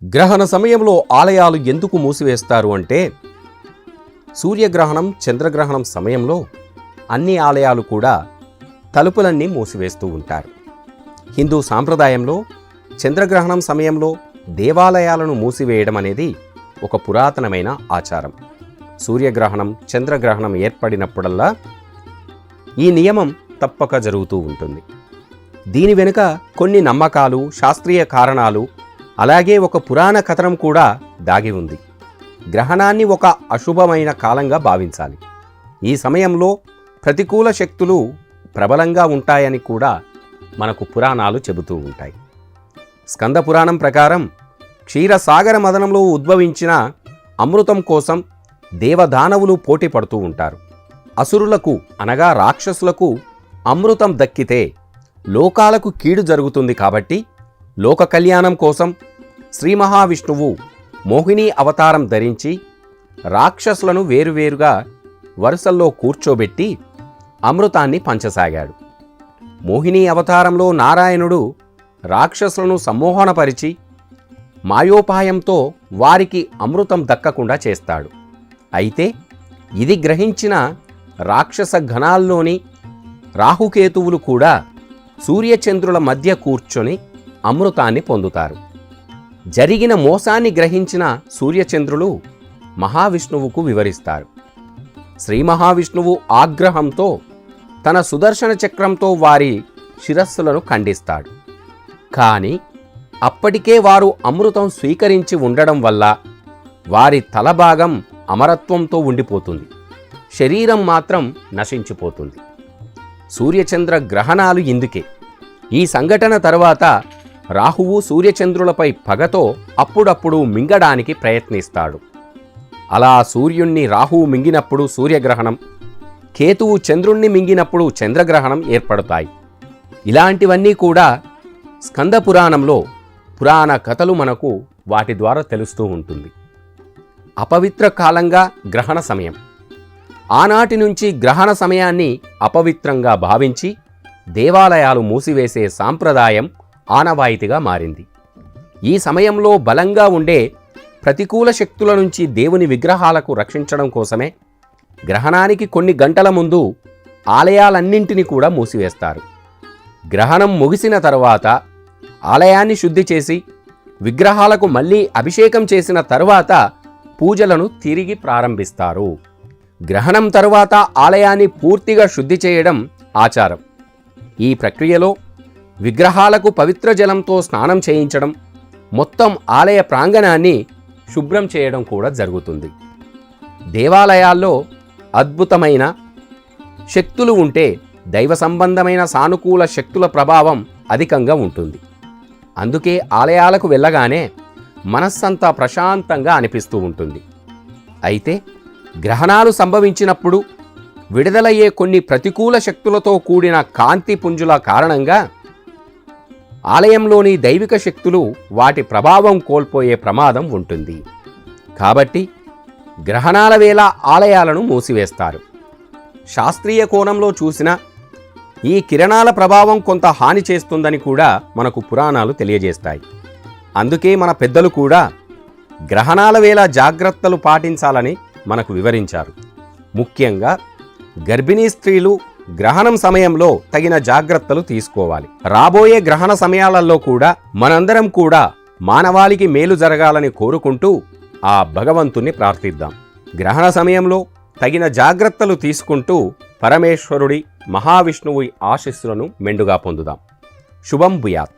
గ్రహణ సమయంలో ఆలయాలు ఎందుకు మూసివేస్తారు అంటే, సూర్యగ్రహణం, చంద్రగ్రహణం సమయంలో అన్ని ఆలయాలు కూడా తలుపులన్నీ మూసివేస్తూ ఉంటారు. హిందూ సాంప్రదాయంలో చంద్రగ్రహణం సమయంలో దేవాలయాలను మూసివేయడం అనేది ఒక పురాతనమైన ఆచారం. సూర్యగ్రహణం, చంద్రగ్రహణం ఏర్పడినప్పుడల్లా ఈ నియమం తప్పక జరుగుతూ ఉంటుంది. దీని వెనుక కొన్ని నమ్మకాలు, శాస్త్రీయ కారణాలు, అలాగే ఒక పురాణ కథనం కూడా దాగి ఉంది. గ్రహణాన్ని ఒక అశుభమైన కాలంగా భావించాలి. ఈ సమయంలో ప్రతికూల శక్తులు ప్రబలంగా ఉంటాయని కూడా మనకు పురాణాలు చెబుతూ ఉంటాయి. స్కంద పురాణం ప్రకారం క్షీరసాగర మదనంలో ఉద్భవించిన అమృతం కోసం దేవదానవులు పోటీ పడుతూ ఉంటారు. అసురులకు అనగా రాక్షసులకు అమృతం దక్కితే లోకాలకు కీడు జరుగుతుంది కాబట్టి లోక కళ్యాణం కోసం శ్రీ మహావిష్ణువు మోహిని అవతారం ధరించి రాక్షసులను వేరువేరుగా వరుసల్లో కూర్చోబెట్టి అమృతాన్ని పంచసాగాడు. మోహిని అవతారంలో నారాయణుడు రాక్షసులను సమ్మోహనపరిచి మాయోపాయంతో వారికి అమృతం దక్కకుండా చేస్తాడు. అయితే ఇది గ్రహించిన రాక్షస గణాల్లోని రాహుకేతువులు కూడా సూర్యచంద్రుల మధ్య కూర్చొని అమృతాన్ని పొందుతారు. జరిగిన మోసాన్ని గ్రహించిన సూర్యచంద్రులు మహావిష్ణువుకు వివరిస్తారు. శ్రీ మహావిష్ణువు ఆగ్రహంతో తన సుదర్శన చక్రంతో వారి శిరస్సులను ఖండిస్తాడు. కానీ అప్పటికే వారు అమృతం స్వీకరించి ఉండడం వల్ల వారి తలభాగం అమరత్వంతో ఉండిపోతుంది, శరీరం మాత్రం నశించిపోతుంది. సూర్యచంద్ర గ్రహణాలు ఇందుకే. ఈ సంఘటన తరువాత రాహువు సూర్యచంద్రులపై పగతో అప్పుడప్పుడు మింగడానికి ప్రయత్నిస్తాడు. అలా సూర్యుణ్ణి రాహువు మింగినప్పుడు సూర్యగ్రహణం, కేతువు చంద్రుణ్ణి మింగినప్పుడు చంద్రగ్రహణం ఏర్పడతాయి. ఇలాంటివన్నీ కూడా స్కంద పురాణంలో పురాణ కథలు మనకు వాటి ద్వారా తెలుస్తూ ఉంటుంది. అపవిత్ర కాలంగా గ్రహణ సమయం. ఆనాటి నుంచి గ్రహణ సమయాన్ని అపవిత్రంగా భావించి దేవాలయాలు మూసివేసే సాంప్రదాయం ఆనవాయితీగా మారింది. ఈ సమయంలో బలంగా ఉండే ప్రతికూల శక్తుల నుంచి దేవుని విగ్రహాలకు రక్షించడం కోసమే గ్రహణానికి కొన్ని గంటల ముందు ఆలయాలన్నింటినీ కూడా మూసివేస్తారు. గ్రహణం ముగిసిన తరువాత ఆలయాన్ని శుద్ధి చేసి విగ్రహాలకు మళ్ళీ అభిషేకం చేసిన తరువాత పూజలను తిరిగి ప్రారంభిస్తారు. గ్రహణం తరువాత ఆలయాన్ని పూర్తిగా శుద్ధి చేయడం ఆచారం. ఈ ప్రక్రియలో విగ్రహాలకు పవిత్ర జలంతో స్నానం చేయించడం, మొత్తం ఆలయ ప్రాంగణాన్ని శుభ్రం చేయడం కూడా జరుగుతుంది. దేవాలయాల్లో అద్భుతమైన శక్తులు ఉంటే దైవ సంబంధమైన సానుకూల శక్తుల ప్రభావం అధికంగా ఉంటుంది. అందుకే ఆలయాలకు వెళ్ళగానే మనస్సంతా ప్రశాంతంగా అనిపిస్తూ ఉంటుంది. అయితే గ్రహణాలు సంభవించినప్పుడు విడుదలయ్యే కొన్ని ప్రతికూల శక్తులతో కూడిన కాంతి పుంజుల కారణంగా ఆలయంలోని దైవిక శక్తులు వాటి ప్రభావం కోల్పోయే ప్రమాదం ఉంటుంది. కాబట్టి గ్రహణాల వేళ ఆలయాలను మూసివేస్తారు. శాస్త్రీయ కోణంలో చూసినా ఈ కిరణాల ప్రభావం కొంత హాని చేస్తుందని కూడా మనకు పురాణాలు తెలియజేస్తాయి. అందుకే మన పెద్దలు కూడా గ్రహణాల వేళ జాగ్రత్తలు పాటించాలని మనకు వివరించారు. ముఖ్యంగా గర్భిణీ స్త్రీలు గ్రహణం సమయంలో తగిన జాగ్రత్తలు తీసుకోవాలి. రాబోయే గ్రహణ సమయాలలో కూడా మనందరం కూడా మానవాళికి మేలు జరగాలని కోరుకుంటూ ఆ భగవంతుణ్ణి ప్రార్థిద్దాం. గ్రహణ సమయంలో తగిన జాగ్రత్తలు తీసుకుంటూ పరమేశ్వరుడి, మహావిష్ణువు ఆశీస్సులను మెండుగా పొందుదాం. శుభం భూయాత్.